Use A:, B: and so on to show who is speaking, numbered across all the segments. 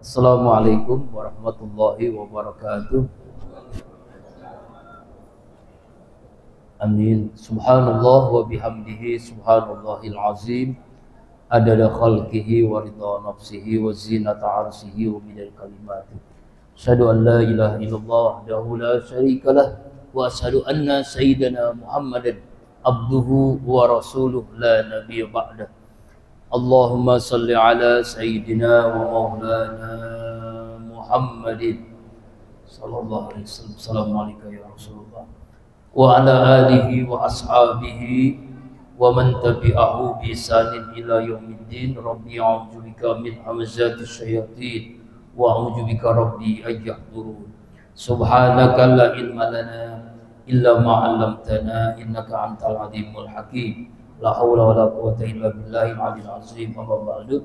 A: Assalamualaikum warahmatullahi wabarakatuh. Amin. Subhanallah wa bihamdihi subhanallahil azim. Adada khalqihi wa ridha nafsihi wa zinata arsihi wa midal kalimati. Asyhadu an la ilaha illallah wahdahu la syarikalah wa asyhadu anna sayyidana Muhammadan abduhu wa rasuluh la nabiyya ba'dah. Allahumma salli ala sayyidina wa maulana Muhammadin sallallahu alaihi wasallam. Assalamualaikum ya Rasulullah wa ala alihi wa ashabihi wa man tabi'ahu bi ihsanin ila yaumiddin. Rabbi a'udzubika min hamazati syayatin wa a'udzubika rabbi ay yahdurun. Subhanaka la ilma lana illa ma 'allamtana innaka antal alimul hakim. La haula wala quwwata illa billahil aliyil azim. Amma ba'du.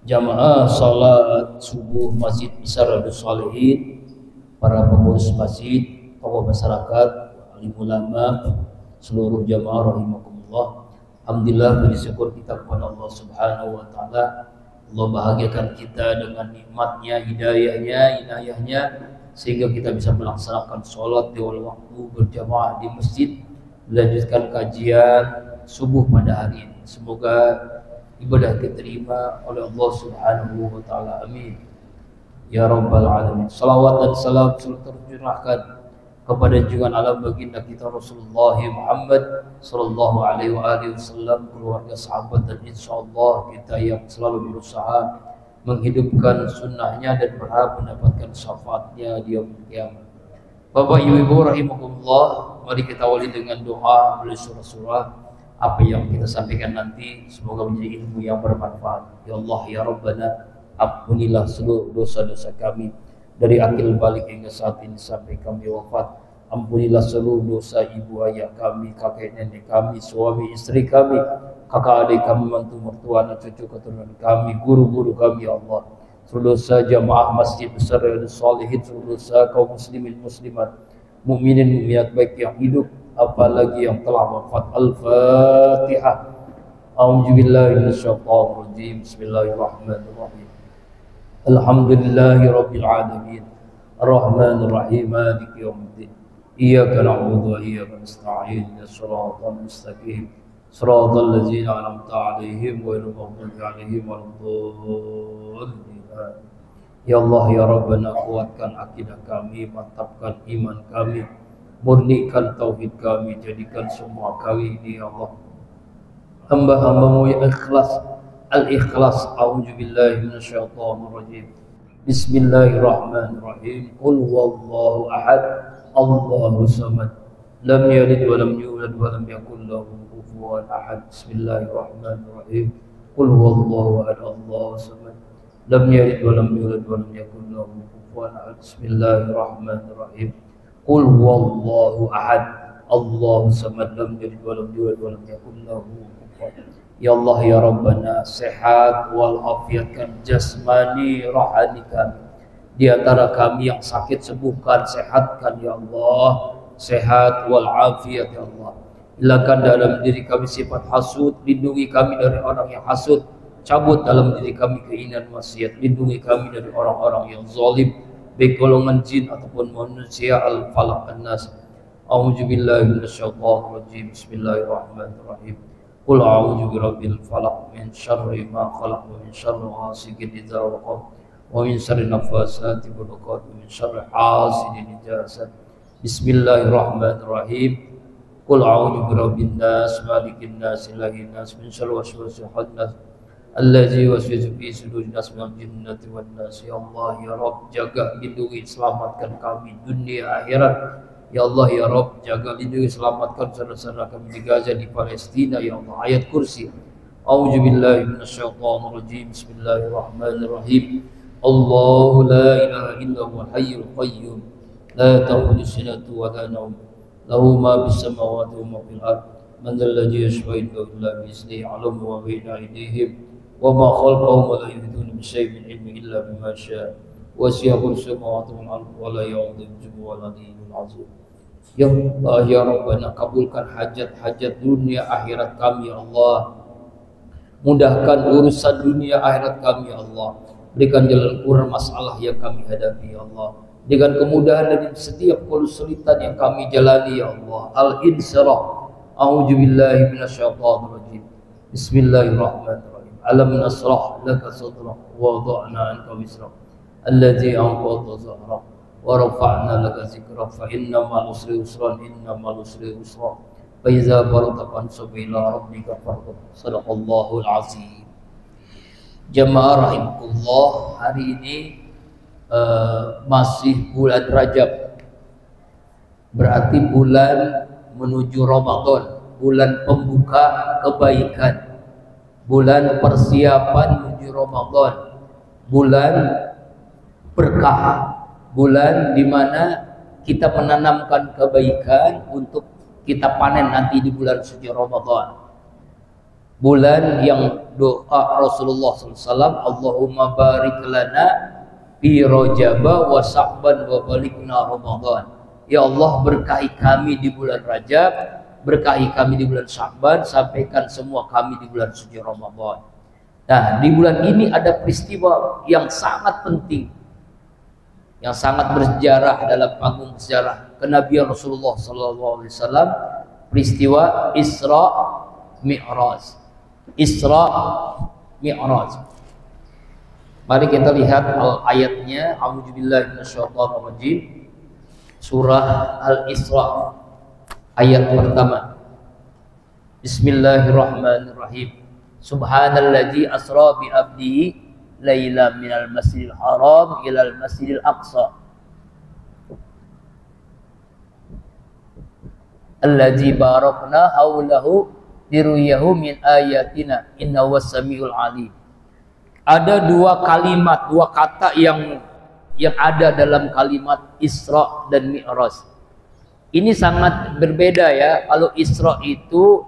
A: Jamaah salat subuh Masjid Isyaradus Shalihin, para pengurus masjid, tokoh masyarakat, alim ulama, seluruh jamaah rahimakumullah. Alhamdulillah, puji syukur kita kepada Allah Subhanahu wa taala. Allah bahagiakan kita dengan nikmatnya, hidayahnya, inayahnya, sehingga kita bisa melaksanakan sholat di waktu berjamaah di masjid, melanjutkan kajian subuh pada hari ini. Semoga ibadah diterima oleh Allah Subhanahu wa taala. Amin ya rabbal alamin. Salawat dan salam tercurahkan kepada junjungan alam baginda kita Rasulullah Muhammad sallallahu alaihi wasallam, keluarga, sahabat, dan insyaallah kita yang selalu berusaha menghidupkan sunnahnya dan berharap mendapatkan syafaatnya di yaumul qiyamah. Bapak Ibu rahimakumullah, mari kita awali dengan doa melalui surah-surah. Apa yang kita sampaikan nanti semoga menjadi ilmu yang bermanfaat. Ya Allah ya Rabbana, ampunilah seluruh dosa-dosa kami dari akil balik hingga saat ini sampai kami wafat. Ampunilah seluruh dosa ibu ayah kami, kakek nenek kami, suami istri kami, kakak adik kami, mantu mertua, anak cucu keturunan kami, guru-guru kami ya Allah. Seluruh dosa jamaah Masjid Isyaradus Shalihin, seluruh dosa kaum muslimin muslimat, mukminin mukminat baik yang hidup apalagi yang telah wafat. Al-Fatihah. A'udzubillahi minasyaitonir rajim. Bismillahirrahmanirrahim. Alhamdulillahirabbil alamin. Arrahmanir rahim. Maliki yaumiddin. Iyyaka na'budu wa iyyaka nasta'in. Shiratal mustaqim. Shiratal ladzina an'amta 'alaihim ghairil maghdubi 'alaihim waladdallin. Ya Allah ya Rabbana, kuatkan akidah kami, mantapkan iman kami, murnikan tauhid kami, jadikan semua kami ini ya Allah hamba-hambamu yang ikhlas. Al-ikhlas. A'udzubillahi minasyaitonir rajim. Bismillahirrahmanirrahim. Qul huwallahu ahad, Allahu samad, lam yalid wa lam yulad wa lam yakul lahu kufuwan ahad. Bismillahirrahmanirrahim. Qul huwallahu ahad, Allahu samad, lam yalid wa lam yulad wa lam yakul lahu kufuwan ahad. Bismillahirrahmanirrahim. Qul huwallahu ahad, Allahu samad, lam yalid wa lam yulad wa lam yakul lahu kufuwan ahad. Ya Allah ya Rabbana, sehat walafiatkan jasmani rohani kami. Di antara kami yang sakit sembuhkan, sehatkan ya Allah. Sehat walafiat ya Allah. Hilangkan dalam diri kami sifat hasud, lindungi kami dari orang yang hasud. Cabut dalam diri kami keinginan maksiat, lindungi kami dari orang-orang yang zalim, baik golongan jin ataupun manusia. Al-Falaq An-Nas. A'udzubillahi minasyaitonir rajim. Bismillahirrahmanirrahim. Qul a'udzu birabbil falaq min syarri ma khalaq wa min syarri ghasiqin idza waqab wa min syarri nafasati fil 'uqad wa min syarri hasidin idza hasad. Bismillahirrahmanirrahim. Qul a'udzu birabbin nas, malikin nas, ilahin nas, min syarri waswasil khannas allazi waswisu fi sudurin nas minal jinnati wan nas. Ya Allah ya Rabb, jaga lindungi selamatkan kami dunia akhirat. Ya Allah ya Rabb, jaga lindungi selamatkan saudara-saudara kami di Gaza, di Palestina ya Allah. Ayat kursi. A'udzubillahi minasyaitonir rajim. Bismillahirrahmanirrahim. Allahu la ilaha illa huwal hayyul qayyum, la ta'khudhuhu sinatun wa la nawm, lahu ma fis samawati wa ma fil ardh. Man dzal ladzi yashfa'u illa bi idhnihi, 'alamu ma baina aydihim wa ma khalfahum wa la yuhituna bi shay'in min ilmihi illa bima syaa. Wasi'a kursiyuhu samawati wal ardh wa la ya'uduhu hifdhuhuma wa al-'aliyyul 'azim. Ya Allah ya Rabbana, kabulkan hajat-hajat dunia akhirat kami ya Allah. Mudahkan urusan dunia akhirat kami ya Allah. Berikan jalan keluar masalah yang kami hadapi ya Allah. Dengan kemudahan dari setiap kesulitan yang kami jalani ya Allah. Al-Insyirah. A'udzubillahi minasyaitonir rajim. Bismillahirrahmanirrahim. Alam nasrah laka sadrak wa wada'na anka wizrak alladzi anqadha dhahrak wa rafa'na laka zikrak fa inna ma'al usri yusran inna ma'al usri yusra fa iza faragta fansab ila rabbika farghab. Shadaqallahul azim. Jamaah rahimakumullah, hari ini masih bulan Rajab, berarti bulan menuju Ramadan, bulan pembuka kebaikan, bulan persiapan menuju Ramadan, bulan berkah, bulan dimana kita menanamkan kebaikan untuk kita panen nanti di bulan suci Ramadan. Bulan yang doa Rasulullah SAW, Allahumma barik lana fi Rajab wa Sya'ban wa balighna Ramadan. Ya Allah, berkahi kami di bulan Rajab, berkahi kami di bulan Sya'ban, sampaikan semua kami di bulan suci Ramadan. Nah, di bulan ini ada peristiwa yang sangat penting, yang sangat bersejarah dalam panggung sejarah kenabian Rasulullah SAW, peristiwa Isra Mi'raj. Isra Mi'raj. Mari kita lihat ayatnya. A'udzubillahi minasyaitonir rajim. Surah Al-Isra ayat pertama. Bismillahirrahmanirrahim. Subhanalladzi asra bi 'abdihi laila minal masjidil haram ilal masjidil aqsa alladzi barakna haulahu diruyahu min ayatina innahu was-samiul alim. Ada dua kalimat, dua kata yang ada dalam kalimat Isra dan Mi'raj. Ini sangat berbeda ya. Kalau Isra itu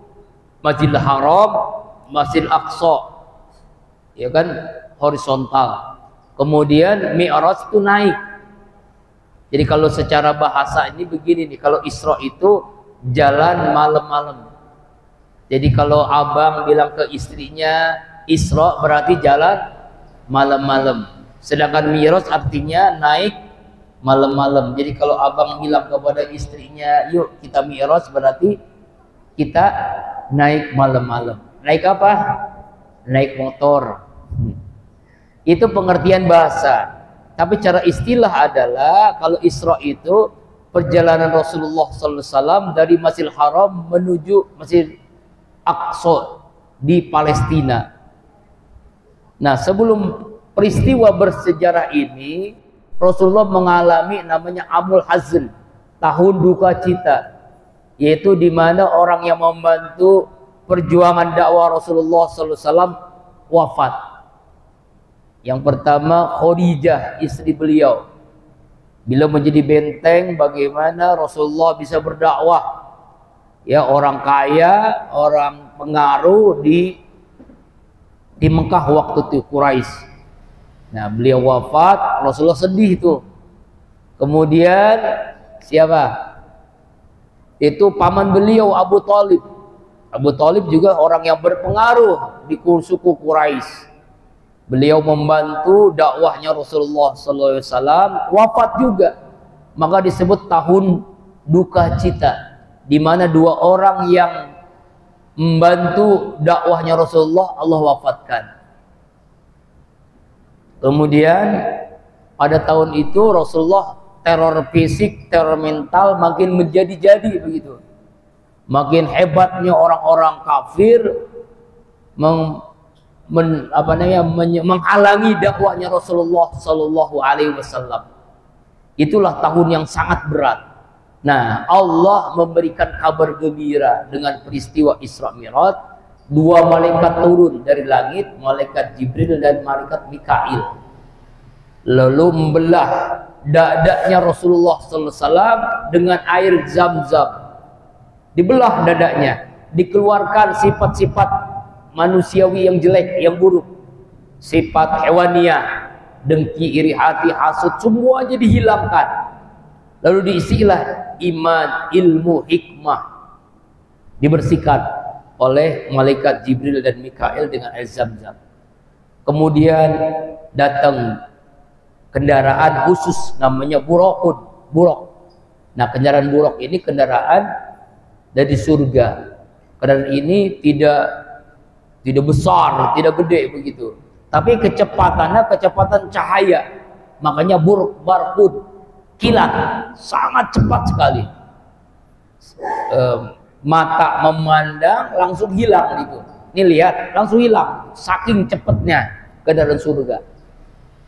A: Masjidil Haram, Masjidil Aqsa, ya kan, horizontal. Kemudian Mi'raj itu naik. Jadi kalau secara bahasa ini begini nih, kalau Isra itu jalan malam-malam. Jadi kalau abang bilang ke istrinya Isra berarti jalan malam-malam. Sedangkan Mi'raj artinya naik malam-malam. Jadi kalau abang bilang kepada istrinya, yuk kita Mi'raj berarti kita naik malam-malam. Naik apa? Naik motor. Itu pengertian bahasa. Tapi cara istilah adalah kalau Isra itu perjalanan Rasulullah SAW dari Masjidil Haram menuju Masjid Aqsa di Palestina. Nah, sebelum peristiwa bersejarah ini, Rasulullah mengalami namanya Amul Hazn, tahun duka cita, yaitu di mana orang yang membantu perjuangan dakwah Rasulullah SAW wafat. Yang pertama Khadijah, istri beliau. Bila menjadi benteng bagaimana Rasulullah bisa berdakwah. Ya, orang kaya, orang pengaruh di Mekah waktu itu, Quraisy. Nah, beliau wafat, Rasulullah sedih itu. Kemudian siapa? Itu paman beliau Abu Thalib. Abu Thalib juga orang yang berpengaruh di suku Quraisy. Beliau membantu dakwahnya Rasulullah SAW, wafat juga. Maka disebut tahun duka cita, di mana dua orang yang membantu dakwahnya Rasulullah Allah wafatkan. Kemudian pada tahun itu Rasulullah teror fisik, teror mental makin menjadi-jadi begitu. Makin hebatnya orang-orang kafir menghalangi dakwahnya Rasulullah SAW. Itulah tahun yang sangat berat. Nah, Allah memberikan kabar gembira dengan peristiwa Isra Mi'raj. Dua malaikat turun dari langit, malaikat Jibril dan malaikat Mikail, lalu membelah dadanya Rasulullah SAW dengan air Zam-Zam. Dibelah dadanya, dikeluarkan sifat-sifat manusiawi yang jelek, yang buruk, sifat hewaniah, dengki, iri hati, hasud, semuanya dihilangkan. Lalu diisilah iman, ilmu, hikmah, dibersihkan oleh malaikat Jibril dan Mikail dengan air Zam-Zam. Kemudian datang kendaraan khusus namanya buruk. Nah, kendaraan buruk ini kendaraan dari surga. Kendaraan ini tidak besar, tidak gede begitu. Tapi kecepatannya kecepatan cahaya. Makanya barqud, kilat, sangat cepat sekali. Mata memandang langsung hilang gitu. Ini lihat langsung hilang, saking cepatnya kendaraan surga.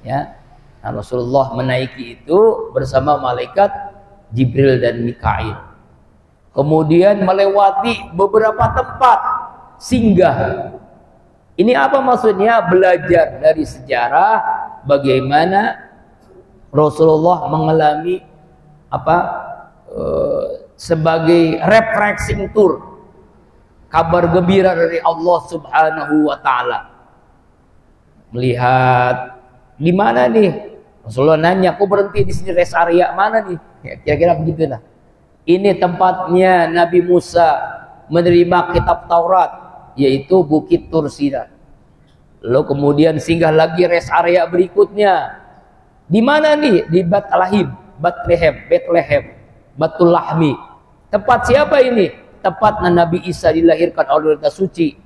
A: Ya, nah, Rasulullah menaiki itu bersama malaikat Jibril dan Mikail. Kemudian melewati beberapa tempat singgah. Ini apa maksudnya? Belajar dari sejarah bagaimana Rasulullah mengalami sebagai refreshing tour, kabar gembira dari Allah Subhanahu wa taala. Melihat di mana nih? Rasulullah nanya, "Kok berhenti di sini, rest area mana nih?" Ya, kira-kira begitulah. Ini tempatnya Nabi Musa menerima kitab Taurat, yaitu Bukit Tur Sina. Lalu kemudian singgah lagi rest area berikutnya. Di mana nih? Di Bethlehem, Batul Lahmi. Tempat siapa ini? Tempat Nabi Isa dilahirkan oleh wanita suci,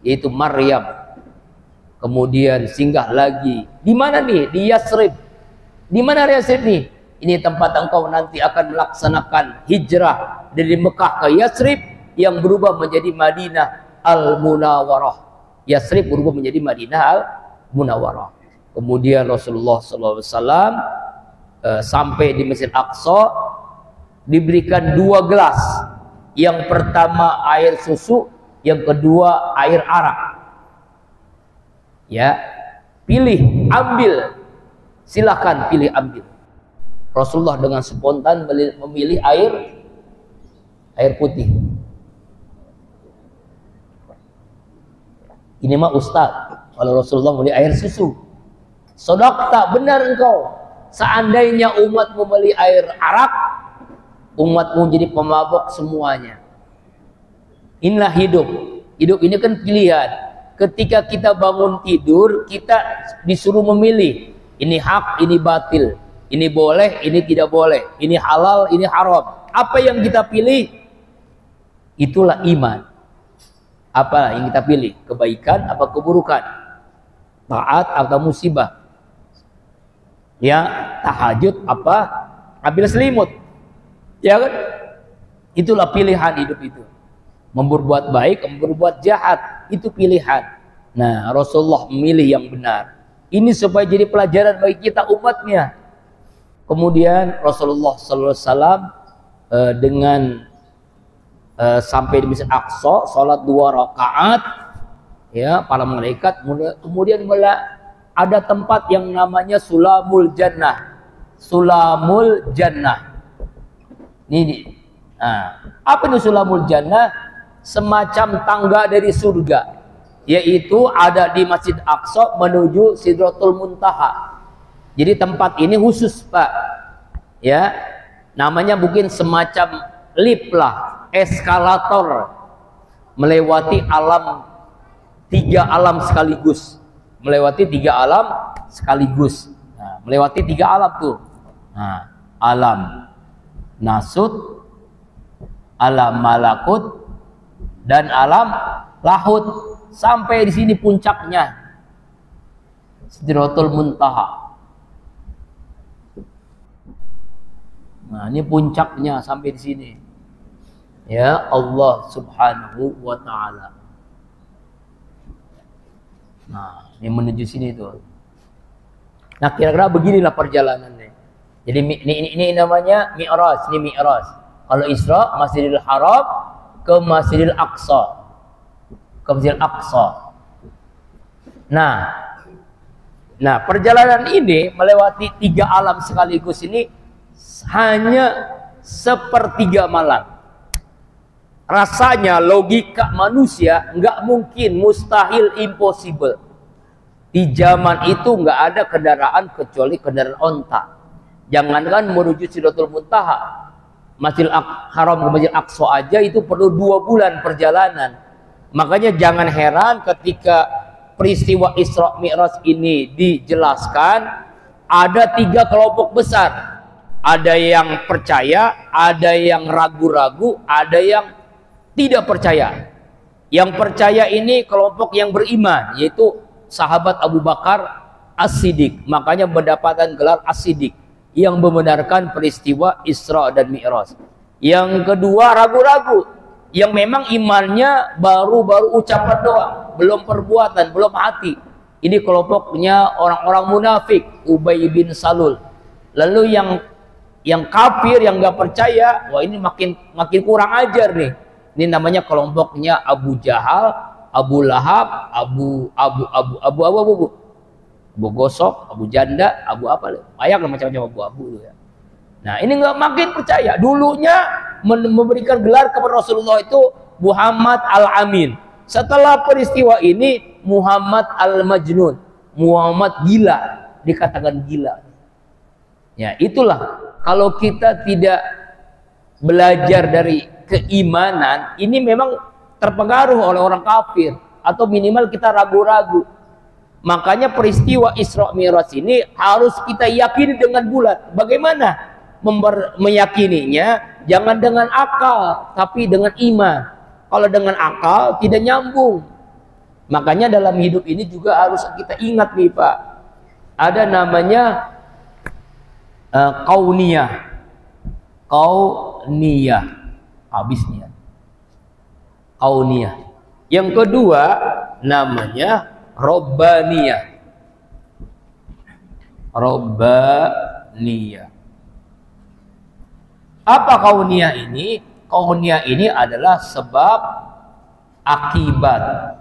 A: yaitu Maryam. Kemudian singgah lagi. Di mana nih? Di Yasrib. Di mana Yasrib nih? Ini tempat engkau nanti akan melaksanakan hijrah dari Mekah ke Yasrib yang berubah menjadi Madinah Al-Munawwarah. Yasrib berubah menjadi Madinah Al-Munawwarah. Kemudian Rasulullah SAW sampai di Masjid Aqsa, diberikan 2 gelas. Yang pertama air susu, yang kedua air arak. Ya, pilih, ambil, silahkan pilih, ambil. Rasulullah dengan spontan memilih air putih. Ini mah ustaz. Kalau Rasulullah memilih air susu, sodaqta, benar engkau. Seandainya umat memilih air arak, umatmu jadi pemabok semuanya. Inilah hidup. Hidup ini kan pilihan. Ketika kita bangun tidur, kita disuruh memilih. Ini hak, ini batil. Ini boleh, ini tidak boleh. Ini halal, ini haram. Apa yang kita pilih, itulah iman. Apa yang kita pilih? Kebaikan apa keburukan? Taat atau musibah? Ya, tahajud apa? Ambil selimut. Ya kan? Itulah pilihan hidup itu. Memberbuat baik, memberbuat jahat, itu pilihan. Nah, Rasulullah memilih yang benar. Ini supaya jadi pelajaran bagi kita umatnya. Kemudian Rasulullah SAW dengan sampai di Masjid Aqsa, sholat 2 rakaat, ya, para malaikat. Kemudian ada tempat yang namanya Sulamul Jannah. Sulamul Jannah. Ini. Nah, apa itu Sulamul Jannah? Semacam tangga dari surga, yaitu ada di Masjid Aqsa menuju Sidratul Muntaha. Jadi tempat ini khusus, Pak. Ya, namanya mungkin semacam lift lah, eskalator melewati 3 alam sekaligus. Melewati 3 alam sekaligus. Nah, melewati 3 alam tuh. Nah, alam nasut, alam malakut, dan alam lahut. Sampai di sini puncaknya Sidratul Muntaha. Nah, ini puncaknya sampai di sini. Ya, Allah Subhanahu wa taala. Nah, ini menuju sini tuh. Nah, kira-kira beginilah perjalanannya. Jadi ini namanya Mi'raj, ini Mi'raj. Kalau Isra, Masjidil Haram ke Masjidil Aqsa. Ke Masjidil Aqsa. Nah, perjalanan ini melewati 3 alam sekaligus ini hanya 1/3 malam. Rasanya logika manusia nggak mungkin, mustahil, impossible. Di zaman itu nggak ada kendaraan kecuali kendaraan onta. Jangankan menuju Sidratul Muntaha, Masjidil Haram ke Masjidil Aqsa aja itu perlu 2 bulan perjalanan. Makanya jangan heran ketika peristiwa Isra Mi'raj ini dijelaskan, ada 3 kelompok besar. Ada yang percaya, ada yang ragu-ragu, ada yang tidak percaya. Yang percaya ini kelompok yang beriman, yaitu sahabat Abu Bakar As-Siddiq. Makanya mendapatkan gelar As-Siddiq, yang membenarkan peristiwa Isra dan Mi'raj. Yang kedua ragu-ragu, yang memang imannya baru ucapan doang, belum perbuatan, belum hati. Ini kelompoknya orang-orang munafik, Ubay bin Salul. Lalu yang kafir, yang nggak percaya, wah ini makin kurang ajar nih. Ini namanya kelompoknya Abu Jahal, Abu Lahab, Abu Gosok, Abu Janda, Abu apa? Banyak macam-macam Abu itu ya. Nah ini nggak makin percaya. Dulunya memberikan gelar kepada Rasulullah itu Muhammad Al-Amin. Setelah peristiwa ini Muhammad Al-Majnun, Muhammad gila, dikatakan gila. Ya itulah, kalau kita tidak belajar dari keimanan, ini memang terpengaruh oleh orang kafir, atau minimal kita ragu-ragu. Makanya peristiwa Isra Mi'raj ini harus kita yakini dengan bulat. Bagaimana meyakininya? Jangan dengan akal, tapi dengan iman. Kalau dengan akal tidak nyambung. Makanya dalam hidup ini juga harus kita ingat nih Pak, ada namanya kauniyah, habisnya kauniyah. Yang kedua namanya robbaniyah. Apa kauniyah ini? Kauniyah ini adalah sebab akibat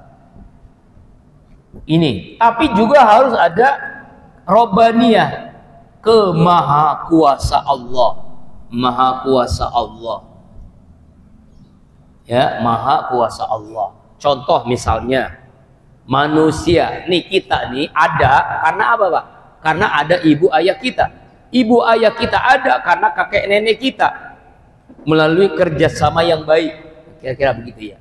A: ini, tapi juga harus ada robbaniyah, kemaha kuasa Allah, maha kuasa Allah. Ya, maha kuasa Allah. Contoh misalnya manusia nih, kita nih ada karena apa Pak? Karena ada ibu ayah kita. Ibu ayah kita ada karena kakek nenek kita, melalui kerjasama yang baik, kira-kira begitu ya.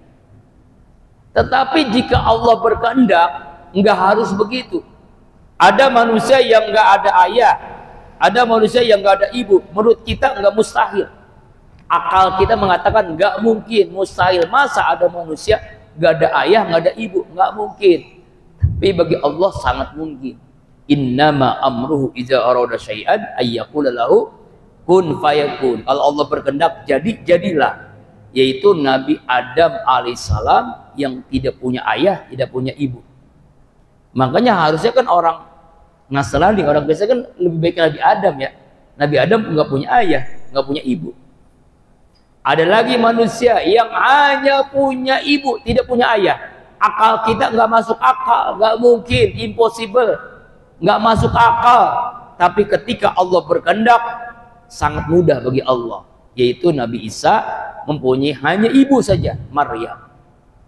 A: Tetapi jika Allah berkehendak, nggak harus begitu. Ada manusia yang nggak ada ayah, ada manusia yang nggak ada ibu. Menurut kita nggak mustahil. Akal kita mengatakan nggak mungkin, mustahil. Masa ada manusia nggak ada ayah, nggak ada ibu? Nggak mungkin. Tapi bagi Allah sangat mungkin. Innama amruhu idza arada syai'an ayyaqula lahu kun fayakun. Kalau Allah berkehendak jadilah. Yaitu Nabi Adam alaihissalam yang tidak punya ayah, tidak punya ibu. Makanya harusnya kan orang Nasrani, orang biasa kan lebih baik Nabi Adam ya. Nabi Adam nggak punya ayah, nggak punya ibu. Ada lagi manusia yang hanya punya ibu, tidak punya ayah. Akal kita nggak masuk akal, nggak mungkin, impossible, nggak masuk akal. Tapi ketika Allah berkehendak, sangat mudah bagi Allah. Yaitu Nabi Isa mempunyai hanya ibu saja, Maryam.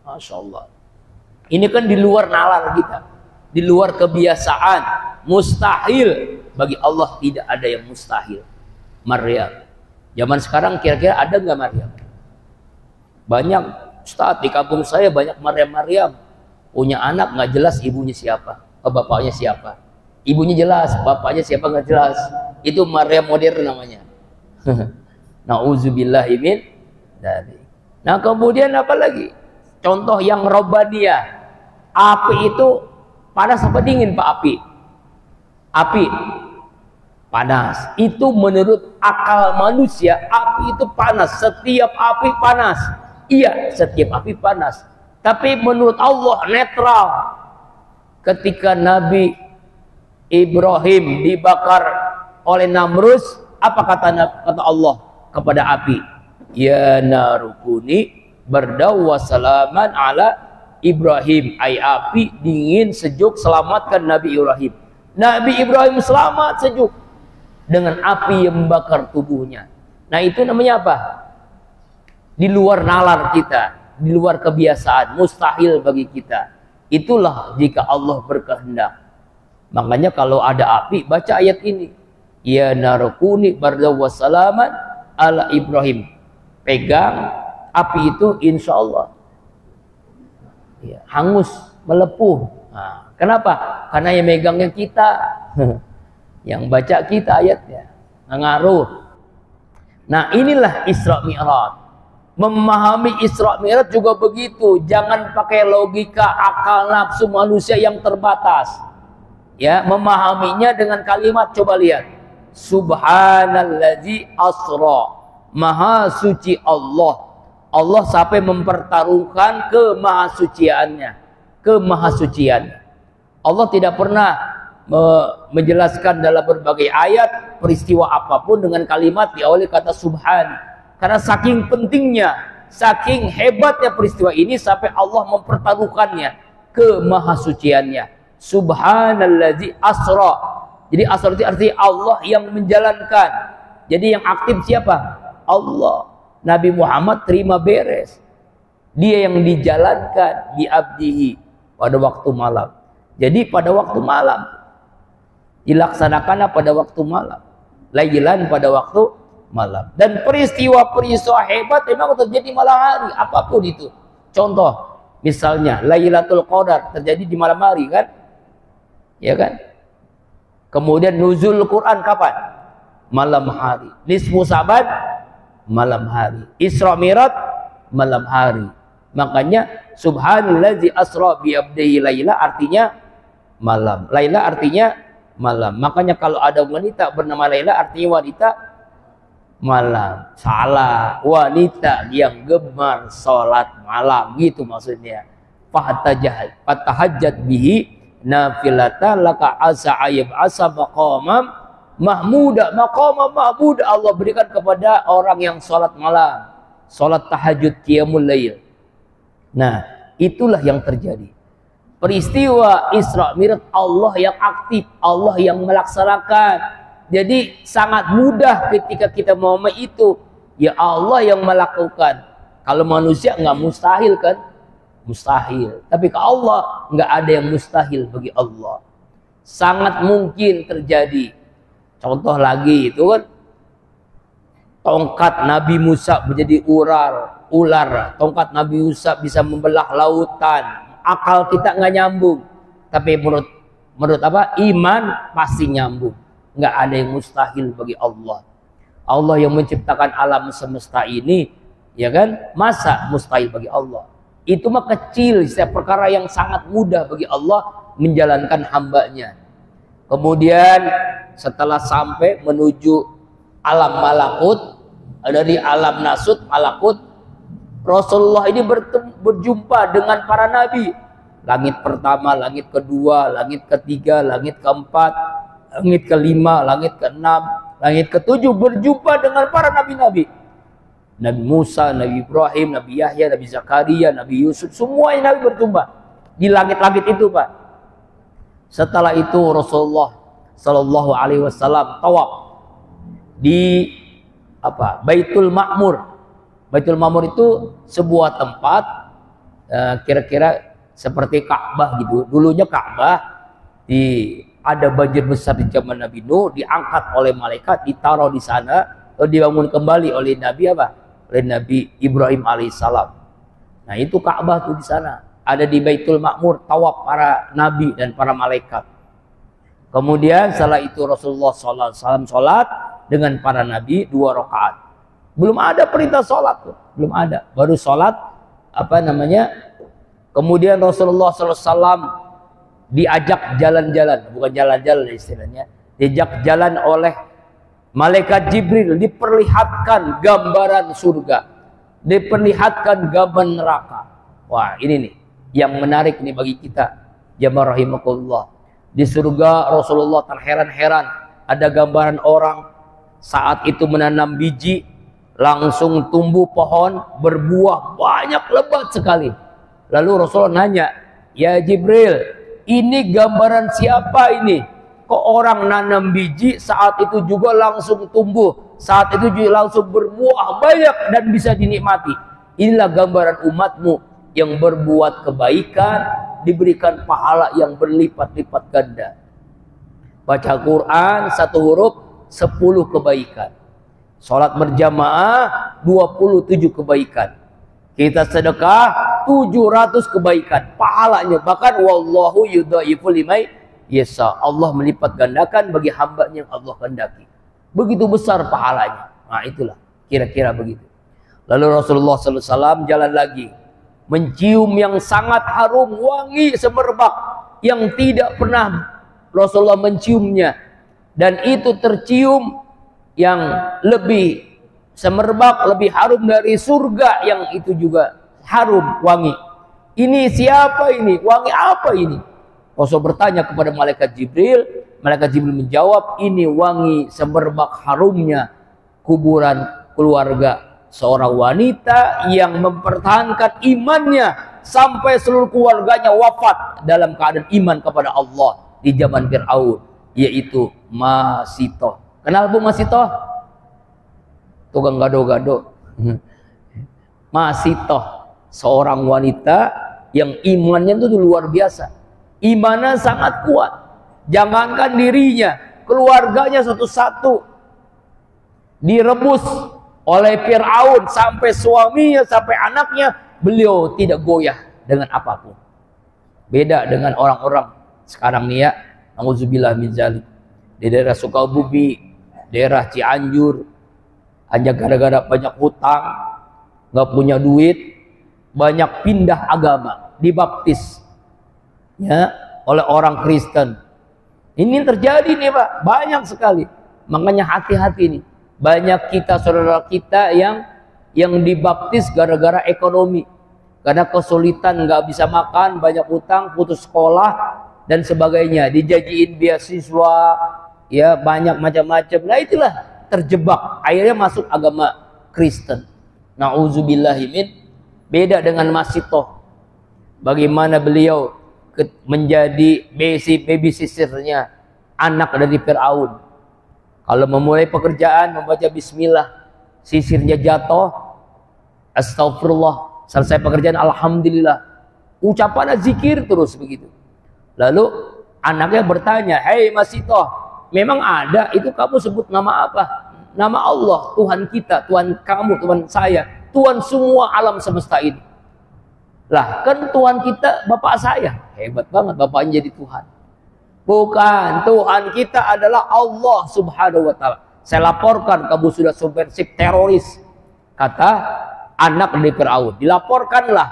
A: Masya Allah. Ini kan di luar nalar kita, di luar kebiasaan, mustahil. Bagi Allah tidak ada yang mustahil. Maryam. Zaman sekarang kira-kira ada nggak Maryam? Banyak, Ustaz, di kampung saya banyak Maryam. Punya anak nggak jelas ibunya siapa, bapaknya siapa. Ibunya jelas, bapaknya siapa nggak jelas. Itu Maryam modern namanya. Nauzubillahi min dzalik. Nah kemudian apa lagi? Contoh yang robbaniyah. Api itu panas apa dingin Pak? Api panas. Itu menurut akal manusia, api itu panas. Setiap api panas. Iya, setiap api panas. Tapi menurut Allah netral. Ketika Nabi Ibrahim dibakar oleh Namrus, apa kata Allah kepada api? Ya narukuni bardaw wa salaman ala Ibrahim. Ai api dingin sejuk, selamatkan Nabi Ibrahim. Nabi Ibrahim selamat sejuk dengan api yang membakar tubuhnya. Nah itu namanya apa? Di luar nalar kita, di luar kebiasaan, mustahil bagi kita. Itulah jika Allah berkehendak. Makanya kalau ada api, baca ayat ini. Ya narukuni bardaw wa salaman ala Ibrahim. Pegang api itu insya Allah ya, hangus, melepuh. Nah, kenapa? Karena yang megangnya kita, yang baca kita ayatnya, ngaruh. Nah, inilah Isra Mi'raj. Memahami Isra Mi'raj juga begitu. Jangan pakai logika akal nafsu manusia yang terbatas. Ya, memahaminya dengan kalimat, coba lihat. Subhanallazi asra. Maha suci Allah. Allah sampai mempertaruhkan kemahasuciannya. Kemahasuciannya. Allah tidak pernah menjelaskan dalam berbagai ayat peristiwa apapun dengan kalimat diawali kata subhan. Karena saking pentingnya, saking hebatnya peristiwa ini sampai Allah mempertaruhkannya kemahasuciannya. Subhanallazi asra. Jadi asra itu artinya Allah yang menjalankan. Jadi yang aktif siapa? Allah. Nabi Muhammad terima beres. Dia yang dijalankan di abdihi pada waktu malam. Jadi pada waktu malam dilaksanakan pada waktu malam. Lailan pada waktu malam. Dan peristiwa-peristiwa hebat memang terjadi malam hari, apapun itu. Contoh, misalnya Lailatul Qadar terjadi di malam hari kan? Ya kan? Kemudian nuzul Quran kapan? Malam hari. Nisfu Saban malam hari. Isra Mi'raj malam hari. Makanya subhanallazi asra bi abdihi laila artinya malam. Laila artinya malam. Makanya kalau ada wanita bernama Laila artinya wanita malam. Salah, wanita yang gemar salat malam, gitu maksudnya. Fatahajjat bihi nafilata laka asa ayab asa maqamam mahmuda. Maqamam mahmuda Allah berikan kepada orang yang salat malam, salat tahajud qiyamul lail. Nah, itulah yang terjadi. Peristiwa Isra Mi'raj Allah yang aktif, Allah yang melaksanakan. Jadi sangat mudah ketika kita mau itu, ya Allah yang melakukan. Kalau manusia nggak mustahil kan? Mustahil. Tapi ke Allah nggak ada yang mustahil bagi Allah. Sangat mungkin terjadi. Contoh lagi itu kan, tongkat Nabi Musa menjadi ular. Tongkat Nabi Musa bisa membelah lautan. Akal kita nggak nyambung. Tapi menurut apa? Iman pasti nyambung. Nggak ada yang mustahil bagi Allah. Allah yang menciptakan alam semesta ini, ya kan? Masa mustahil bagi Allah? Itu mah kecil, setiap perkara yang sangat mudah bagi Allah menjalankan hambanya. Kemudian setelah sampai menuju alam malakut, dari alam nasut malakut, Rasulullah ini berjumpa dengan para nabi. Langit pertama, langit kedua, langit ketiga, langit keempat, langit kelima, langit keenam, langit ketujuh, berjumpa dengan para nabi-nabi. Nabi Musa, Nabi Ibrahim, Nabi Yahya, Nabi Zakaria, Nabi Yusuf, semuanya nabi berjumpa di langit-langit itu, Pak. Setelah itu Rasulullah Shallallahu Alaihi Wasallam tawaf di Baitul Ma'mur. Baitul Ma'mur itu sebuah tempat kira-kira seperti Ka'bah gitu. Dulunya Ka'bah ada banjir besar di zaman Nabi Nuh, diangkat oleh malaikat, ditaruh di sana, lalu dibangun kembali oleh Nabi oleh Nabi Ibrahim alaihissalam. Nah, itu Ka'bah tuh di sana. Ada di Baitul Ma'mur, tawaf para nabi dan para malaikat. Kemudian setelah itu Rasulullah SAW sholat dengan para nabi 2 rakaat. Belum ada perintah sholat tuh, belum ada. Baru sholat kemudian Rasulullah SAW diajak jalan-jalan, bukan jalan-jalan istilahnya, diajak jalan oleh malaikat Jibril, diperlihatkan gambaran surga, diperlihatkan gambar neraka. Wah, ini nih yang menarik nih bagi kita, jamaah rahimakumullah. Di surga Rasulullah terheran-heran, ada gambaran orang saat itu menanam biji, langsung tumbuh pohon, berbuah banyak, lebat sekali. Lalu Rasulullah nanya, ya Jibril, ini gambaran siapa ini? Kok orang nanam biji saat itu juga langsung tumbuh, saat itu juga langsung berbuah banyak dan bisa dinikmati. Inilah gambaran umatmu yang berbuat kebaikan, diberikan pahala yang berlipat-lipat ganda. Baca Quran 1 huruf 10 kebaikan. Sholat berjamaah 27 kebaikan. Kita sedekah 700 kebaikan pahalanya. Bahkan wallahu yudhaifu liman yasha. Allah melipat gandakan bagi hambanya yang Allah kehendaki. Begitu besar pahalanya. Nah itulah kira-kira begitu. Lalu Rasulullah SAW jalan lagi, mencium yang sangat harum, wangi semerbak yang tidak pernah Rasulullah menciumnya, dan itu tercium yang lebih semerbak, lebih harum dari surga yang itu juga harum wangi. Ini siapa ini? Wangi apa ini? Rasul bertanya kepada malaikat Jibril. Malaikat Jibril menjawab, ini wangi semerbak harumnya kuburan keluarga seorang wanita yang mempertahankan imannya sampai seluruh keluarganya wafat dalam keadaan iman kepada Allah di zaman Fir'aun, yaitu Masitoh. Kenal Bu Masitoh? Tukang gado-gado. Masitoh, seorang wanita yang imannya itu luar biasa. Imannya sangat kuat. Jangankan dirinya, keluarganya satu-satu direbus oleh Fir'aun, sampai suaminya, sampai anaknya, beliau tidak goyah dengan apapun. Beda dengan orang-orang sekarang nih ya, nauzubillah min zalik, di daerah Sukabumi, daerah Cianjur, hanya gara-gara banyak hutang, nggak punya duit, banyak pindah agama, dibaptis ya oleh orang Kristen. Ini terjadi nih Pak, banyak sekali. Makanya hati-hati nih. Banyak kita, saudara kita yang dibaptis gara-gara ekonomi, karena kesulitan, nggak bisa makan, banyak utang, putus sekolah dan sebagainya, dijanjiin beasiswa, ya banyak macam-macam. Nah itulah terjebak, akhirnya masuk agama Kristen. Nauzubillahimin. Beda dengan Masitoh, bagaimana beliau menjadi babysitter-nya anak dari Fir'aun. Kalau memulai pekerjaan membaca bismillah, sisirnya jatuh, astagfirullah, selesai pekerjaan alhamdulillah, ucapannya zikir terus begitu. Lalu anaknya bertanya, hei Masitoh, memang ada itu, kamu sebut nama apa? Nama Allah, Tuhan kita, Tuhan kamu, Tuhan saya, Tuhan semua alam semesta ini. Lah kan Tuhan kita bapak saya. Hebat banget bapaknya jadi Tuhan. Bukan, Tuhan kita adalah Allah Subhanahu wa ta'ala. Saya laporkan kamu sudah subversif, teroris, kata anak dari Fir'aun. Dilaporkanlah,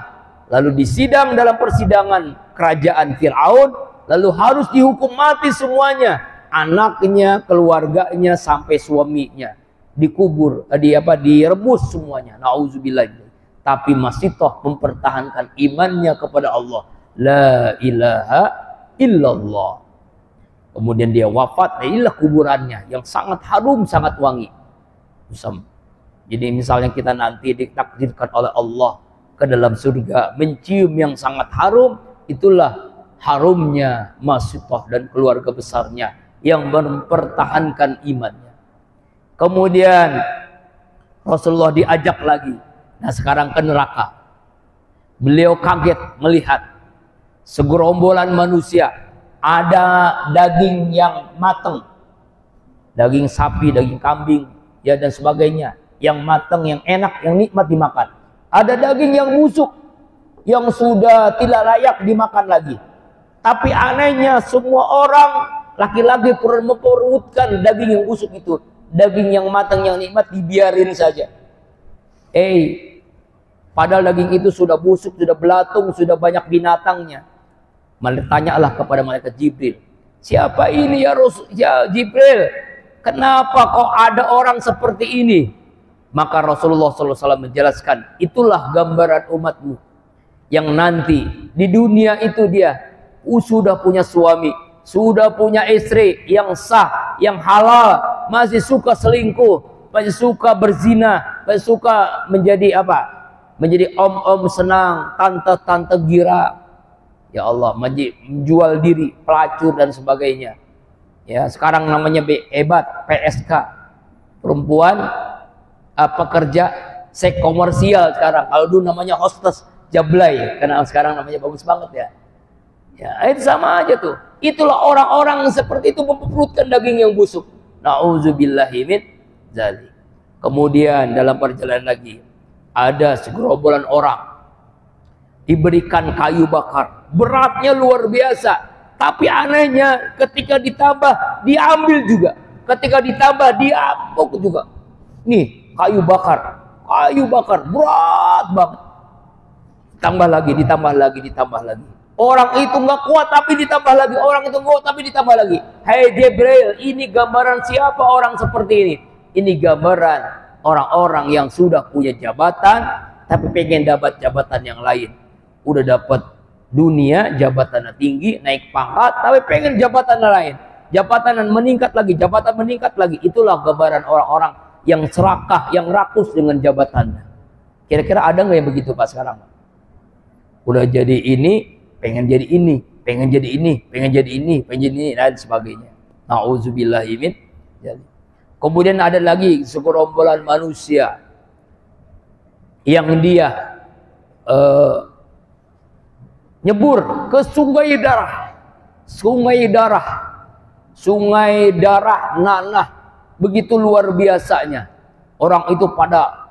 A: lalu disidang dalam persidangan kerajaan Fir'aun, lalu harus dihukum mati semuanya, anaknya, keluarganya, sampai suaminya dikubur, direbus semuanya. Nauzubillah. Tapi Masitoh mempertahankan imannya kepada Allah. La ilaha illallah. Kemudian dia wafat. Inilah kuburannya yang sangat harum, sangat wangi. Jadi misalnya kita nanti ditakdirkan oleh Allah ke dalam surga, mencium yang sangat harum, itulah harumnya Masitoh dan keluarga besarnya yang mempertahankan imannya. Kemudian Rasulullah diajak lagi. Nah sekarang ke neraka. Beliau kaget melihat segerombolan manusia, ada daging yang matang, daging sapi, daging kambing, ya dan sebagainya, yang matang, yang enak, yang nikmat dimakan. Ada daging yang busuk, yang sudah tidak layak dimakan lagi. Tapi anehnya semua orang laki-laki memperutkan daging yang busuk itu. Daging yang matang, yang nikmat dibiarin saja. Padahal daging itu sudah busuk, sudah belatung, sudah banyak binatangnya. Tanyalah kepada malaikat Jibril, siapa ini ya Jibril? Kenapa kok ada orang seperti ini? Maka Rasulullah SAW menjelaskan, itulah gambaran umatmu yang nanti di dunia itu dia sudah punya suami, sudah punya istri yang sah, yang halal, masih suka selingkuh, masih suka berzina, masih suka menjadi apa? Menjadi om-om senang, tante-tante gira. Ya Allah, menjual diri, pelacur dan sebagainya. Ya, sekarang namanya hebat, PSK. Perempuan pekerja seks komersial sekarang. Kalau dulu namanya hostess jablay, karena sekarang namanya bagus banget ya. Ya, itu sama aja tuh. Itulah orang-orang seperti itu memperutkan daging yang busuk. Nauzubillahi min dzalik. Kemudian dalam perjalanan lagi ada segerombolan orang diberikan kayu bakar, beratnya luar biasa, tapi anehnya ketika ditambah diambil juga, ketika ditambah diambil juga. Nih kayu bakar berat banget, ditambah lagi, ditambah lagi. Orang itu nggak kuat tapi ditambah lagi, orang itu nggak kuat tapi ditambah lagi. Hai Jibril, ini gambaran siapa orang seperti ini? Ini gambaran orang-orang yang sudah punya jabatan tapi pengen dapat jabatan yang lain. Udah dapat dunia, jabatan tinggi, naik pangkat, tapi pengen jabatan lain. Jabatan meningkat lagi, jabatan meningkat lagi. Itulah gambaran orang-orang yang serakah, yang rakus dengan jabatannya. Kira-kira ada nggak yang begitu Pak sekarang? Udah jadi ini, pengen jadi ini, pengen jadi ini, pengen jadi ini, pengen jadi ini, dan sebagainya. Nauzubillahi min dzalik. Kemudian ada lagi segerombolan manusia yang dia nyebur ke sungai darah nanah, begitu luar biasanya. Orang itu pada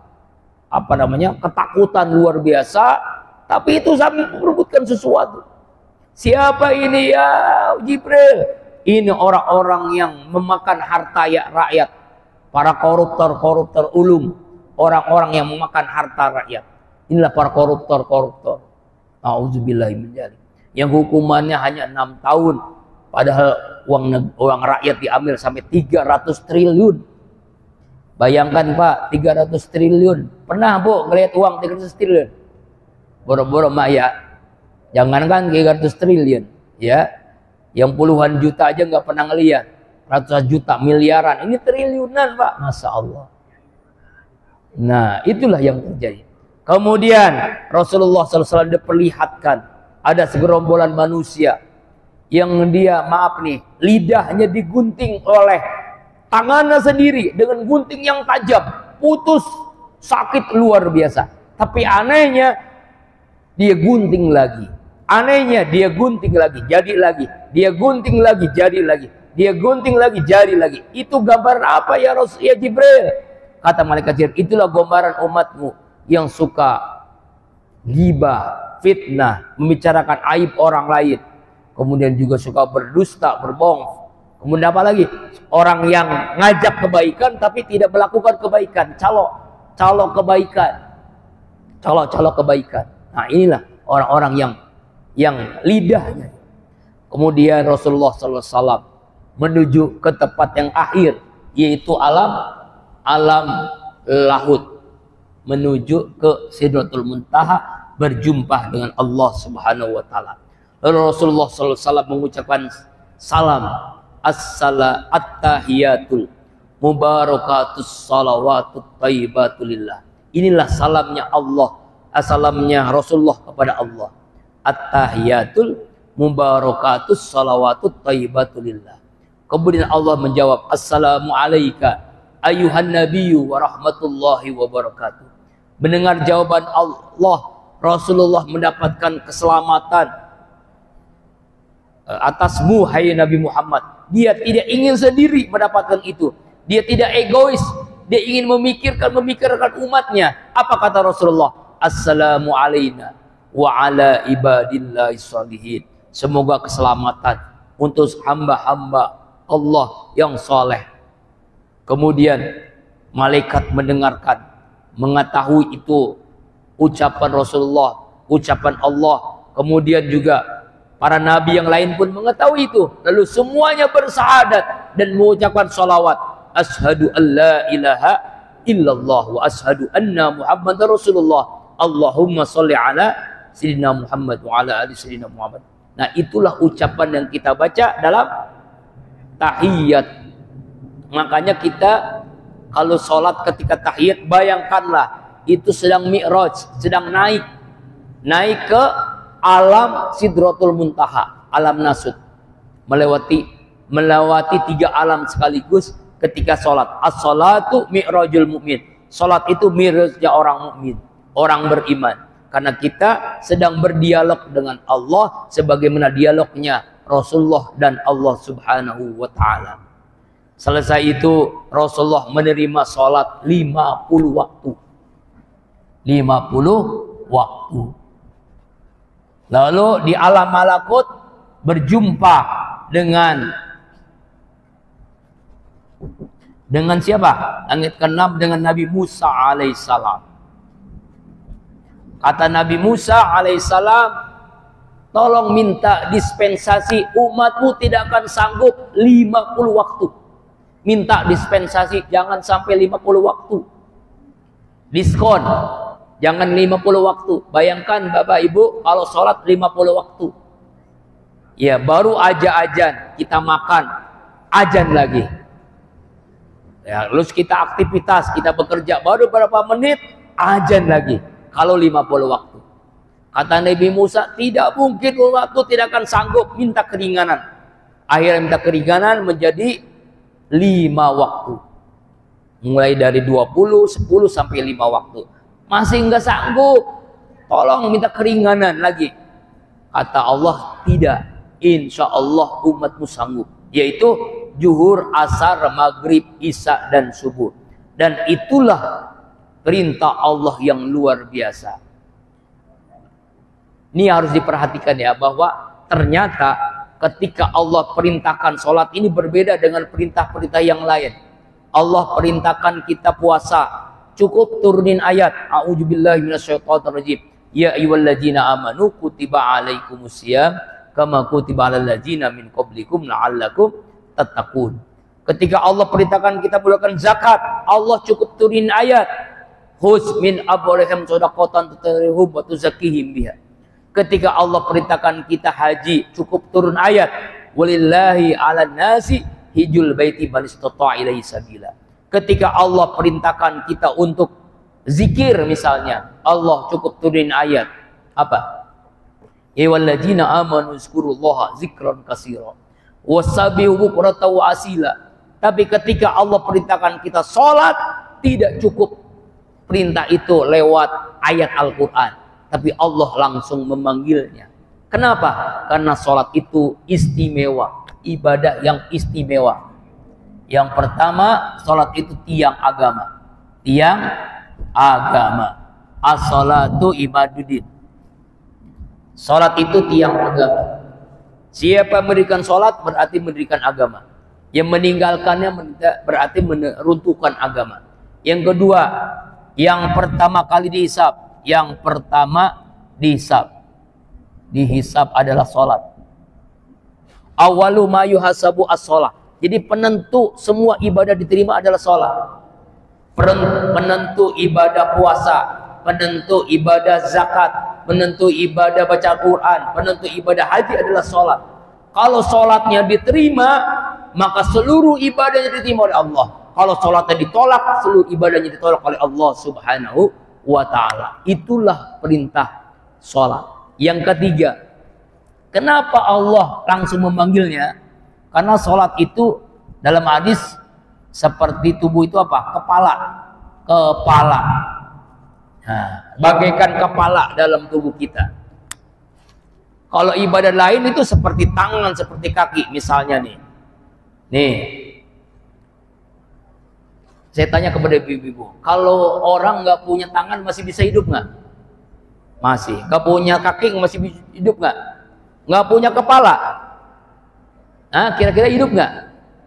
A: ketakutan luar biasa, tapi itu sambil merebutkan sesuatu. Siapa ini ya Jibril? Ini orang-orang yang memakan harta rakyat, para koruptor ulung, orang-orang yang memakan harta rakyat. Inilah para koruptor. Nauzubillahi min dzalik. Yang hukumannya hanya 6 tahun, padahal uang rakyat diambil sampai 300 triliun. Bayangkan Pak, 300 triliun. Pernah Bu ngelihat uang 300 triliun? Boro-boro Maya. Jangankan 300 triliun, ya. Yang puluhan juta aja nggak pernah ngelihat. Ratusan juta, miliaran. Ini triliunan Pak, Masya Allah. Nah, itulah yang terjadi. Kemudian Rasulullah SAW diperlihatkan ada segerombolan manusia yang dia lidahnya digunting oleh tangannya sendiri dengan gunting yang tajam, putus, sakit luar biasa. Tapi anehnya dia gunting lagi. Dia gunting lagi, jadi lagi. Dia gunting lagi, jadi lagi. Dia gunting lagi, jadi lagi. Itu gambar apa ya Rasul ya Jibril? Kata malaikat Jibril, itulah gambaran umatmu yang suka ghibah, fitnah, membicarakan aib orang lain. Kemudian juga suka berdusta, berbohong. Kemudian apa lagi? Orang yang ngajak kebaikan tapi tidak melakukan kebaikan, calo kebaikan. Nah, inilah orang-orang yang lidahnya. Kemudian Rasulullah SAW menuju ke tempat yang akhir, yaitu alam lahud, menuju ke Sidratul Muntaha, berjumpa dengan Allah Subhanahu wa taala. Lalu Rasulullah SAW mengucapkan salam, at-tahiyatul mubarakatus salawatut thayyibatulillah. Inilah salamnya Allah, salamnya Rasulullah kepada Allah. At-tahiyatul mubarakatus salawatut thayyibatulillah. Kemudian Allah menjawab, assalamu alayka ayuhan nabiyyu wa rahmatullahi wa barakatuh. Mendengar jawaban Allah, Rasulullah mendapatkan keselamatan atasmu hai Nabi Muhammad. Dia tidak ingin sendiri mendapatkan itu. Dia tidak egois. Dia ingin memikirkan umatnya. Apa kata Rasulullah? Assalamu alayna wa ala ibadillahi sholihin. Semoga keselamatan untuk hamba-hamba Allah yang soleh. Kemudian malaikat mendengarkan, mengetahui itu ucapan Rasulullah, ucapan Allah. Kemudian juga para nabi yang lain pun mengetahui itu. Lalu semuanya bersyahadat dan mengucapkan salawat. Ashhadu an la ilaha illallah wa ashhadu anna Muhammadar Rasulullah. Allahumma sholli ala sayyidina Muhammad wa ala ali sayyidina Muhammad. Nah, itulah ucapan yang kita baca dalam tahiyat. Makanya kita kalau sholat ketika tahiyat, bayangkanlah itu sedang mi'raj, sedang naik ke alam Sidratul Muntaha, alam nasud, melewati 3 alam sekaligus ketika sholat. As-sholatu mi'rajul mu'min. Sholat itu mi'rajnya orang mukmin, orang beriman. Karena kita sedang berdialog dengan Allah sebagaimana dialognya Rasulullah dan Allah Subhanahu wa ta'ala. Selesai itu Rasulullah menerima sholat 50 waktu. 50 waktu. Lalu di alam malakut berjumpa dengan siapa? Langit ke-6 dengan Nabi Musa alaihissalam. Kata Nabi Musa alaihissalam, tolong minta dispensasi, umatmu tidak akan sanggup 50 waktu. Minta dispensasi, jangan sampai 50 waktu. Diskon, jangan 50 waktu. Bayangkan Bapak Ibu, kalau sholat 50 waktu. Ya, baru aja azan, kita makan, azan lagi. Ya, terus kita aktivitas, kita bekerja, baru beberapa menit, azan lagi. Kalau 50 waktu. Kata Nabi Musa, tidak mungkin waktu tidak akan sanggup, minta keringanan. Akhirnya minta keringanan menjadi 5 waktu. Mulai dari 20, 10 sampai 5 waktu. Masih enggak sanggup. Tolong minta keringanan lagi. Kata Allah, tidak. Insya Allah umatmu sanggup. Yaitu zuhur, asar, maghrib, isya, dan subuh. Dan itulah perintah Allah yang luar biasa. Ini harus diperhatikan ya, bahwa ternyata ketika Allah perintahkan sholat ini berbeda dengan perintah-perintah yang lain. Allah perintahkan kita puasa, cukup turunin ayat a'udzubillahi minasyaitonirrajim, ya ayyuhalladzina amanu kutiba alaikumusiyam kama kutiba alal ladzina min qablikum la'allakum tattaqun. Ketika Allah perintahkan kita mengeluarkan zakat, Allah cukup turunin ayat khudz min amwalihim shadaqatan tutahhiruhum wa tuzakkihim biha. Ketika Allah perintahkan kita haji, cukup turun ayat walillahi 'alan nasi hijjul baiti man istata'a ilaihi sabila. Ketika Allah perintahkan kita untuk zikir misalnya, Allah cukup turunin ayat apa? Ya walladzina amanu zkurullaha zikran katsira wasabihu bukratan wa asila. Tapi ketika Allah perintahkan kita sholat, tidak cukup perintah itu lewat ayat Al-Quran, tapi Allah langsung memanggilnya. Kenapa? Karena sholat itu istimewa, ibadah yang istimewa. Yang pertama, sholat itu tiang agama. Tiang agama. As-sholatu imaduddin. Sholat itu tiang agama. Siapa mendirikan sholat berarti mendirikan agama. Yang meninggalkannya berarti meruntuhkan agama. Yang kedua, yang pertama kali dihisab, dihisab adalah sholat. Awalu ma yuhasabu as-sholat. Jadi penentu semua ibadah diterima adalah sholat. Penentu ibadah puasa, penentu ibadah zakat, penentu ibadah baca Al-Quran, penentu ibadah haji adalah sholat. Kalau sholatnya diterima, maka seluruh ibadahnya diterima oleh Allah. Kalau sholatnya ditolak, seluruh ibadahnya ditolak oleh Allah Subhanahu wa ta'ala. Itulah perintah sholat. Yang ketiga, kenapa Allah langsung memanggilnya? Karena sholat itu dalam hadis seperti tubuh itu apa? Kepala. Nah, bagaikan kepala dalam tubuh kita. Kalau ibadah lain itu seperti tangan, seperti kaki. Misalnya nih, saya tanya kepada ibu-ibu, kalau orang nggak punya tangan masih bisa hidup nggak? Masih. Nggak punya kaki masih bisa hidup nggak? Nggak punya kepala, nah kira-kira hidup nggak?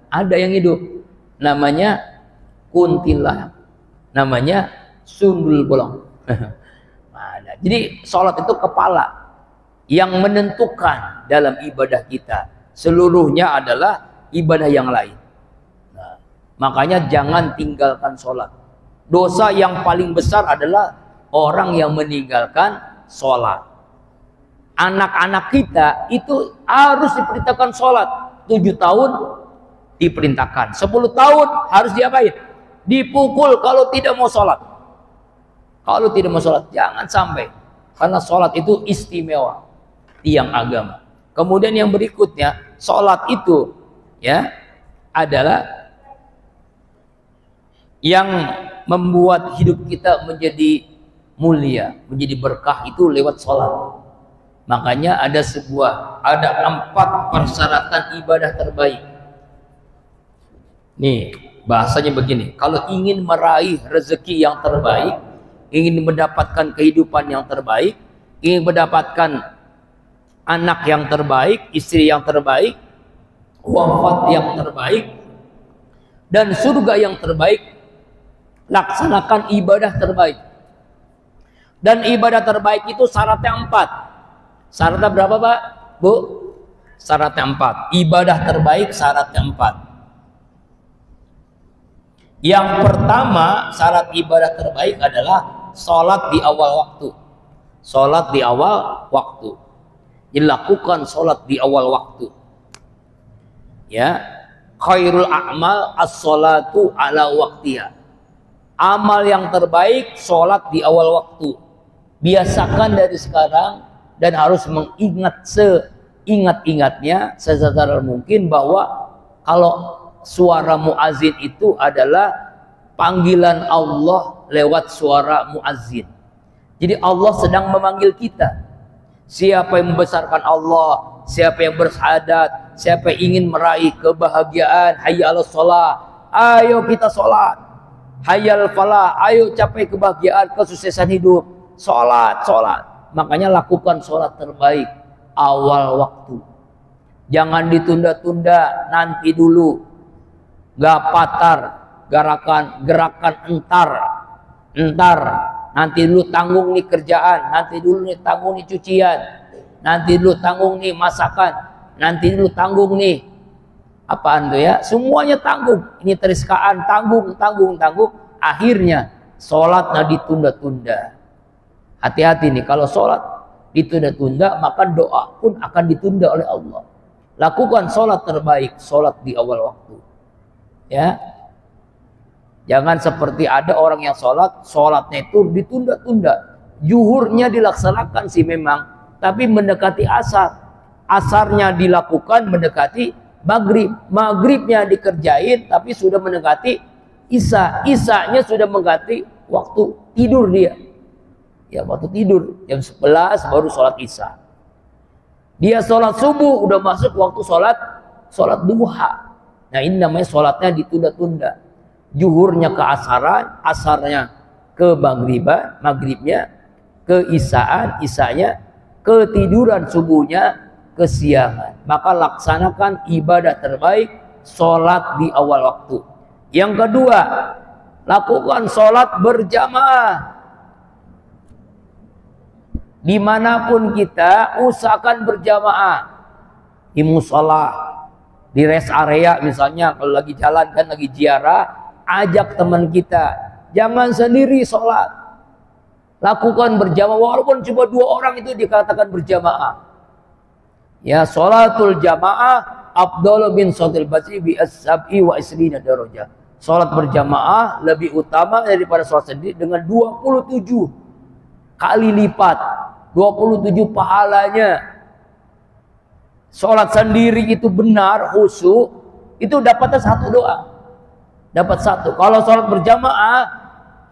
A: Ada yang hidup. Namanya kuntilah, namanya sundul bolong. Jadi sholat itu kepala yang menentukan dalam ibadah kita. Seluruhnya adalah ibadah yang lain. Nah, makanya jangan tinggalkan sholat. Dosa yang paling besar adalah orang yang meninggalkan sholat. Anak-anak kita itu harus diperintahkan sholat. 7 tahun diperintahkan, 10 tahun harus diapain? Dipukul kalau tidak mau sholat. Kalau tidak mau sholat, jangan sampai. Karena sholat itu istimewa, tiang agama. Kemudian yang berikutnya, sholat itu ya adalah yang membuat hidup kita menjadi mulia, menjadi berkah itu lewat sholat. Makanya ada 4 persyaratan ibadah terbaik. Nih bahasanya begini, kalau ingin meraih rezeki yang terbaik, ingin mendapatkan kehidupan yang terbaik, ingin mendapatkan anak yang terbaik, istri yang terbaik, wafat yang terbaik, dan surga yang terbaik, laksanakan ibadah terbaik. Dan ibadah terbaik itu syaratnya 4. Syaratnya berapa Pak? Bu? Syaratnya 4. Ibadah terbaik syaratnya 4. Yang pertama, syarat ibadah terbaik adalah sholat di awal waktu. Sholat di awal waktu. Dilakukan sholat di awal waktu. Ya, khairul a'mal as-sholatu ala waktiha. Amal yang terbaik sholat di awal waktu. Biasakan dari sekarang dan harus mengingat seingat-ingatnya secara mungkin bahwa kalau suara muazin itu adalah panggilan Allah lewat suara muazin. Jadi Allah sedang memanggil kita. Siapa yang membesarkan Allah, siapa yang bersyahadat, siapa yang ingin meraih kebahagiaan, hayya 'alas shalah, ayo kita sholat. Hayyal falah, ayo capai kebahagiaan, kesuksesan hidup. Sholat, sholat. Makanya lakukan sholat terbaik awal waktu. Jangan ditunda-tunda, nanti dulu. Gak patar, gerakan entar. Nanti dulu tanggung nih kerjaan, nanti dulu nih tanggung nih cucian, nanti dulu tanggung nih masakan, nanti dulu tanggung nih apaan tuh ya, semuanya tanggung. Ini teriskaan, tanggung. Akhirnya sholatnya ditunda-tunda. Hati-hati nih, kalau sholat ditunda-tunda, maka doa pun akan ditunda oleh Allah. Lakukan sholat terbaik, sholat di awal waktu. Ya, jangan seperti ada orang yang sholatnya itu ditunda-tunda. Zuhurnya dilaksanakan sih memang, tapi mendekati asar. Asarnya dilakukan mendekati maghrib. Maghribnya dikerjain, tapi sudah mendekati isya. Isyanya sudah mendekati waktu tidur dia. Ya, waktu tidur jam 11 baru sholat isya. Dia sholat subuh udah masuk waktu sholat duha. Nah, ini namanya sholatnya ditunda-tunda. Zuhurnya ke asaran, asarnya ke maghriban, maghribnya ke isyaan, isyanya ke tiduran, subuhnya ke siangan. Maka laksanakan ibadah terbaik, sholat di awal waktu. Yang kedua, lakukan sholat berjamaah. Dimanapun kita, usahakan berjamaah. Di musola, di rest area misalnya, kalau lagi jalan kan lagi ziarah, ajak teman kita. Jangan sendiri sholat. Lakukan berjamaah, walaupun cuma 2 orang itu dikatakan berjamaah. Ya, sholatul jamaah afdalu min sholatil fardhi bi as-sab'i wa isrina darajah. Sholat berjamaah lebih utama daripada sholat sendiri dengan 27 kali lipat. 27 pahalanya. Sholat sendiri itu benar, khusyuk, itu dapatnya 1 doa. Dapat 1. Kalau sholat berjamaah,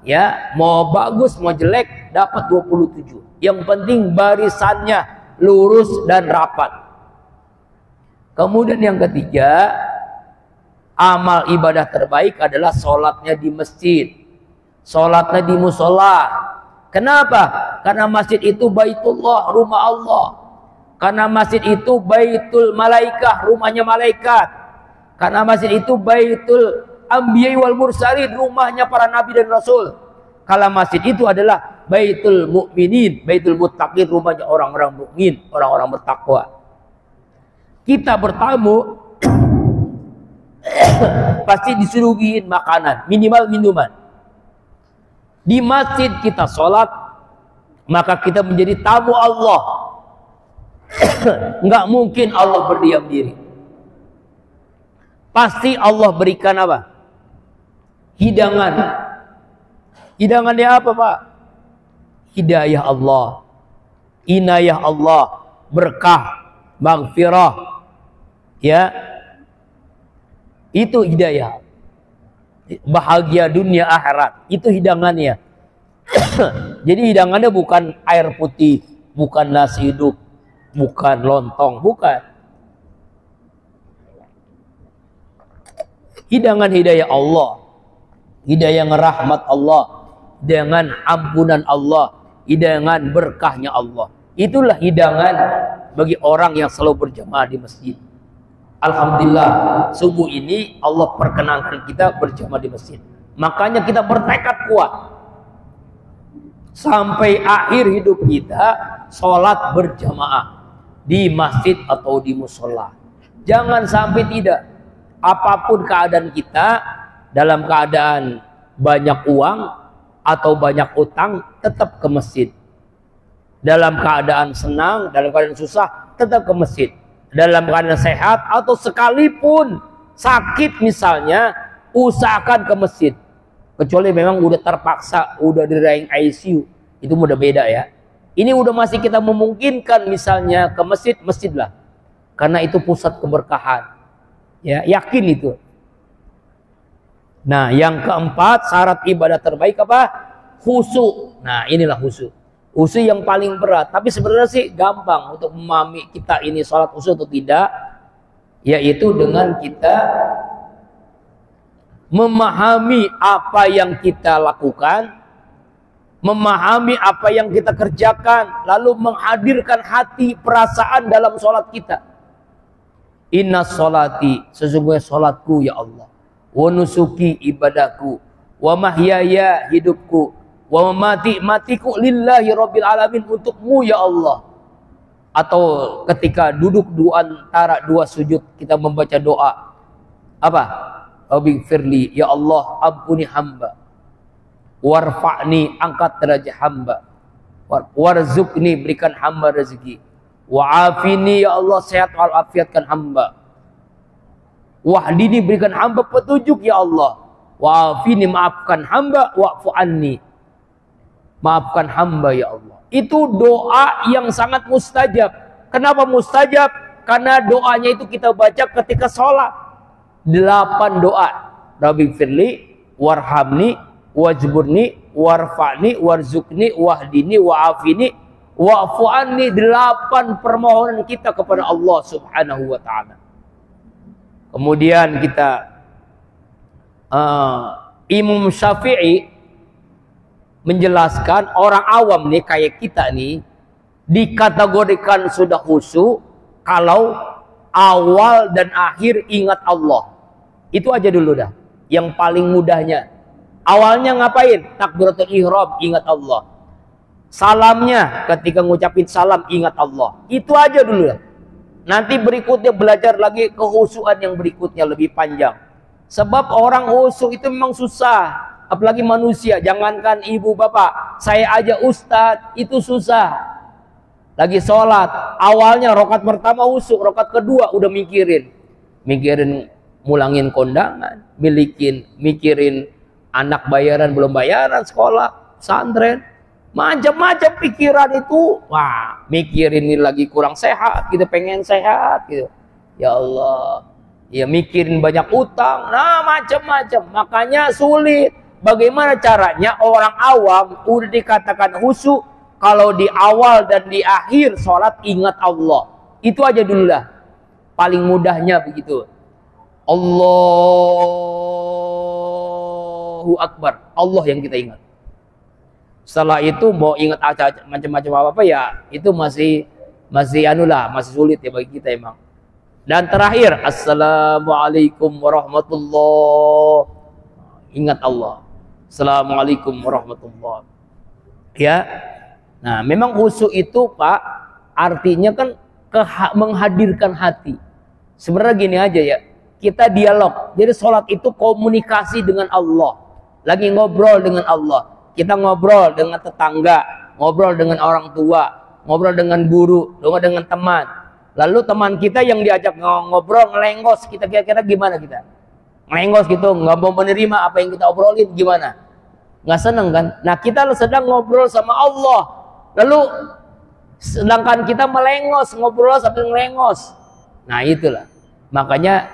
A: ya mau bagus mau jelek dapat 27. Yang penting barisannya lurus dan rapat. Kemudian yang ketiga, amal ibadah terbaik adalah sholatnya di masjid, sholatnya di musola. Kenapa? Karena masjid itu baitullah, rumah Allah. Karena masjid itu baitul malaikah, rumahnya malaikat. Karena masjid itu baitul anbiya wal mursalin, rumahnya para nabi dan rasul. Kalau masjid itu adalah baitul mukminin, baitul muttaqin, rumahnya orang-orang mukmin, orang-orang bertakwa. Kita bertamu pasti disuguhin makanan, minimal minuman. Di masjid kita sholat, maka kita menjadi tamu Allah. Nggak mungkin Allah berdiam diri. Pasti Allah berikan apa? Hidangan. Hidangannya apa, Pak? Hidayah Allah, inayah Allah, berkah, maghfirah. Ya, itu hidayah. Bahagia dunia akhirat, itu hidangannya. Jadi hidangannya bukan air putih, bukan nasi hidup, bukan lontong, bukan. Hidangan hidayah Allah, hidayah rahmat Allah, dengan ampunan Allah, hidangan berkahnya Allah. Itulah hidangan bagi orang yang selalu berjamaah di masjid. Alhamdulillah, subuh ini Allah perkenankan kita berjamaah di masjid. Makanya kita bertekad kuat sampai akhir hidup kita sholat berjamaah di masjid atau di musola. Jangan sampai tidak. Apapun keadaan kita, dalam keadaan banyak uang atau banyak utang, tetap ke masjid. Dalam keadaan senang, dalam keadaan susah, tetap ke masjid. Dalam keadaan sehat atau sekalipun sakit misalnya, usahakan ke masjid. Kecuali memang udah terpaksa, udah di rank ICU, itu udah beda ya. Ini udah masih kita memungkinkan misalnya ke masjid, masjidlah. Karena itu pusat keberkahan. Ya, yakin itu. Nah, yang keempat, syarat ibadah terbaik apa? Khusyuk. Nah, inilah khusyuk. Khusyuk yang paling berat, tapi sebenarnya sih gampang untuk memahami kita ini sholat khusyuk atau tidak, yaitu dengan kita memahami apa yang kita lakukan, memahami apa yang kita kerjakan, lalu menghadirkan hati, perasaan dalam sholat kita. Inna sholati, sesungguhnya sholatku ya Allah, wa nusuki, ibadahku, wa mahyaya, hidupku, wa mamati, matiku, lillahi rabbil alamin, untukmu ya Allah. Atau ketika duduk di antara dua sujud kita membaca doa apa? Rabbighfirli, ya Allah ampuni hamba, warfa'ni, angkat derajat hamba, warzuqni, berikan hamba rezeki, wa'afini, ya Allah sehat walafiatkan hamba, wahdini, berikan hamba petunjuk ya Allah, wa'afini, maafkan hamba, wa'fu anni, maafkan hamba ya Allah. Itu doa yang sangat mustajab. Kenapa mustajab? Karena doanya itu kita baca ketika sholat. 8 doa. Rabbighfirli, warhamni, wajburni, warfa'ni, warzuqni, wahdini, wa'afini, wa'fu anni. 8 permohonan kita kepada Allah Subhanahu wa ta'ala. Kemudian kita Imam Syafi'i menjelaskan orang awam nih kayak kita nih dikategorikan sudah khusyuk kalau awal dan akhir ingat Allah. Itu aja dulu dah. Yang paling mudahnya. Awalnya ngapain? Takbiratul ihram, ingat Allah. Salamnya ketika ngucapin salam, ingat Allah. Itu aja dulu dah. Nanti berikutnya belajar lagi kehusuan yang berikutnya lebih panjang. Sebab orang khusyuk itu memang susah. Apalagi manusia, jangankan ibu bapak, saya aja ustadz, itu susah. Lagi sholat, awalnya rokat pertama khusyuk, rokat kedua udah mikirin mulangin kondangan, mikirin anak bayaran belum bayaran sekolah, pesantren, macam-macam pikiran itu. Wah, mikirin ini lagi kurang sehat, kita pengen sehat gitu. Ya Allah, ya mikirin banyak utang, nah macam-macam, makanya sulit. Bagaimana caranya orang awam udah dikatakan khusyuk kalau di awal dan di akhir sholat ingat Allah. Itu aja dulu lah. Paling mudahnya begitu. Allahu Akbar. Allah yang kita ingat. Setelah itu mau ingat macam-macam apa ya, itu masih sulit ya bagi kita emang. Dan terakhir, Assalamualaikum warahmatullahi. Ingat Allah. Assalamualaikum warahmatullahi. Ya. Nah, memang khusyuk itu, Pak, artinya kan menghadirkan hati. Sebenarnya gini aja ya. Kita dialog. Jadi sholat itu komunikasi dengan Allah. Lagi ngobrol dengan Allah. Kita ngobrol dengan tetangga, ngobrol dengan orang tua, ngobrol dengan guru, dengan teman. Lalu teman kita yang diajak ngobrol ngelengos, kita kira-kira gimana kita? Ngelengos gitu, nggak mau menerima apa yang kita obrolin, gimana? Nggak seneng kan? Nah, kita sedang ngobrol sama Allah, lalu sedangkan kita melengos, ngobrol sambil ngelengos. Nah, itulah. Makanya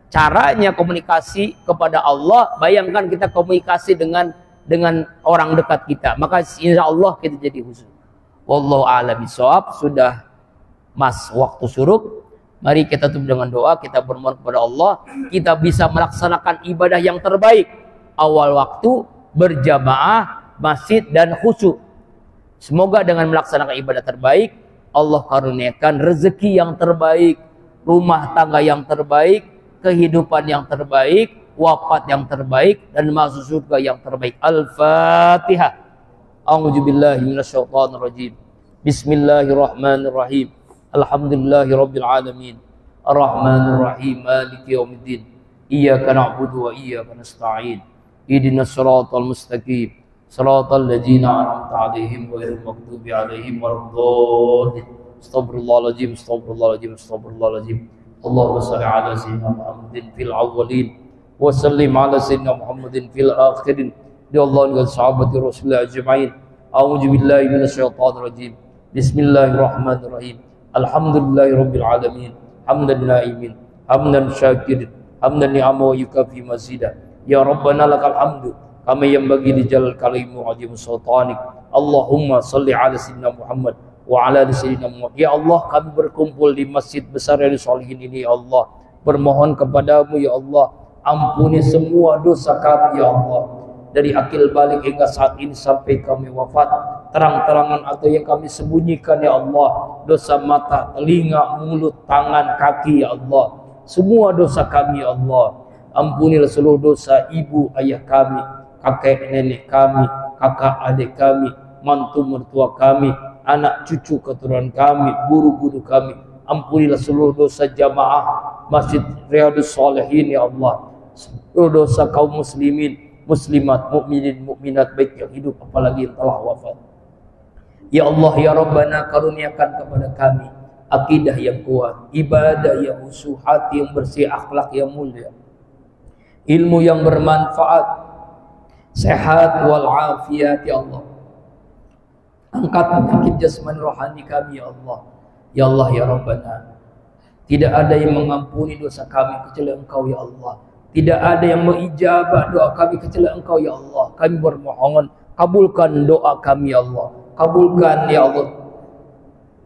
A: caranya komunikasi kepada Allah, bayangkan kita komunikasi dengan orang dekat kita, maka insya Allah kita jadi khusyuk. Wallahu a'lam bishawab. Sudah waktu syuruk. Mari kita tutup dengan doa, kita bermohon kepada Allah, kita bisa melaksanakan ibadah yang terbaik. Awal waktu, berjamaah, masjid dan khusyuk. Semoga dengan melaksanakan ibadah terbaik, Allah karuniakan rezeki yang terbaik, rumah tangga yang terbaik, kehidupan yang terbaik, wafat yang terbaik, dan masuk surga yang terbaik. Al-Fatihah. A'udzubillahi minasyaitonirrajim. Bismillahirrahmanirrahim. Alhamdulillahirabbil alamin. Arrahmanirrahim. Maliki yaumiddin. Iyyaka na'budu wa iyyaka nasta'in. Ihdinas siratal mustaqim. Siratal ladzina an'amta 'alaihim ghairil maghdubi 'alaihim waladdallin. Astaghfirullahaladzim, astaghfirullahaladzim, astaghfirullahaladzim. Allahumma shalli ala sayyidina Muhammadin fil awwalin wa sallim ala sayyidina Muhammadin fil akhirin. Ya Allah wa sahabati Rasulullah ajma'in. A'udzu billahi minasyaitonir rajim. Bismillahirrahmanirrahim. Alhamdulillahirabbil alamin. Hamdan na'imin, hamdan syakirin, hamdan ni'ama wa yukafi mazida. Ya Rabbana lakal hamdu kama yanbaghi li jalal kalimu azim sultanik. Allahumma salli ala sayyidina Muhammad wa ala ali sayyidina Muhammad. Ya Allah, kami berkumpul di masjid besar yang Sholihin ini, ya Allah, bermohon kepadamu, ya Allah, ampuni semua dosa kami, ya Allah, dari akil balik hingga saat ini sampai kami wafat, terang-terangan atau yang kami sembunyikan, ya Allah, dosa mata, telinga, mulut, tangan, kaki, ya Allah, semua dosa kami, ya Allah. Ampunilah seluruh dosa ibu, ayah kami, kakek, nenek kami, kakak, adik kami, mantu, mertua kami, anak, cucu, keturunan kami, guru-guru kami. Ampunilah seluruh dosa jamaah Masjid Riyadhus Shalihin, ya Allah, seluruh dosa kaum muslimin, muslimat, mukminin, mukminat, baik yang hidup apalagi yang telah wafat. Ya Allah, ya Rabbana, karuniakan kepada kami akidah yang kuat, ibadah yang khusyuk, hati yang bersih, akhlak yang mulia, ilmu yang bermanfaat, sehat wal afiat, ya Allah. Angkat penyakit jasmani rohani kami, ya Allah. Ya Allah, ya Rabbana, tidak ada yang mengampuni dosa kami kecuali Engkau, ya Allah. Tidak ada yang mengijabah doa kami kecuali Engkau, ya Allah. Kami bermohon, kabulkan doa kami, ya Allah. Kabulkan, ya Allah,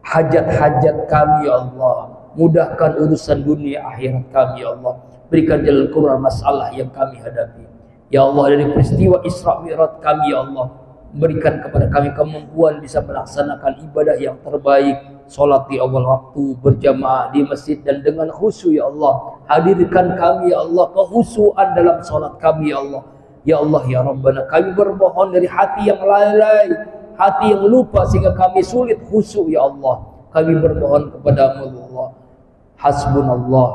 A: hajat-hajat kami, ya Allah. Mudahkan urusan dunia akhirat kami, ya Allah. Berikan jalan keluar masalah yang kami hadapi, ya Allah. Dari peristiwa Isra Mi'raj kami, ya Allah, berikan kepada kami kemampuan bisa melaksanakan ibadah yang terbaik, sholat di awal waktu, berjamaah di masjid dan dengan khusyuk, ya Allah. Hadirkan kami, ya Allah, kehusyuan dalam sholat kami, ya Allah. Ya Allah, ya Rabbana, kami bermohon dari hati yang lalai, hati yang lupa sehingga kami sulit khusyuk, ya Allah. Kami bermohon kepadamu, ya Allah. Hasbunallah,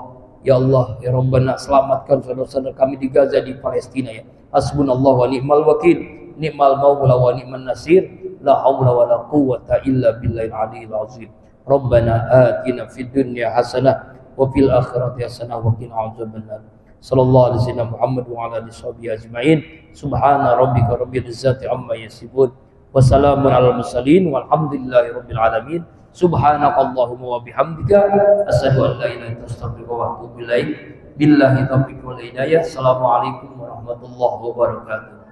A: ya Allah, ya Rabbana, selamatkan saudara-saudara kami di Gaza, di Palestina, ya. Hasbunallah wa ni'mal wakil, ni'mal maula wa ni'man nasir, la haula wa la quwwata illa billahil aliyil azim. Rabbana atina fid dunya hasanah wa fil akhirati hasanah wa qina adzabannar. Sallallahu alaihi wasallam Muhammad wa ala alihi washabihi ajmain. Subhana rabbika rabbil izzati amma yasifun wa salamun alal mursalin walhamdulillahi rabbil alamin. Subhanakallahumma wa bihamdika asyhadu an la ilaha illa anta astaghfiruka wa atubu ilaik. Billahi taufiq wal hidayah. Assalamualaikum warahmatullahi wabarakatuh.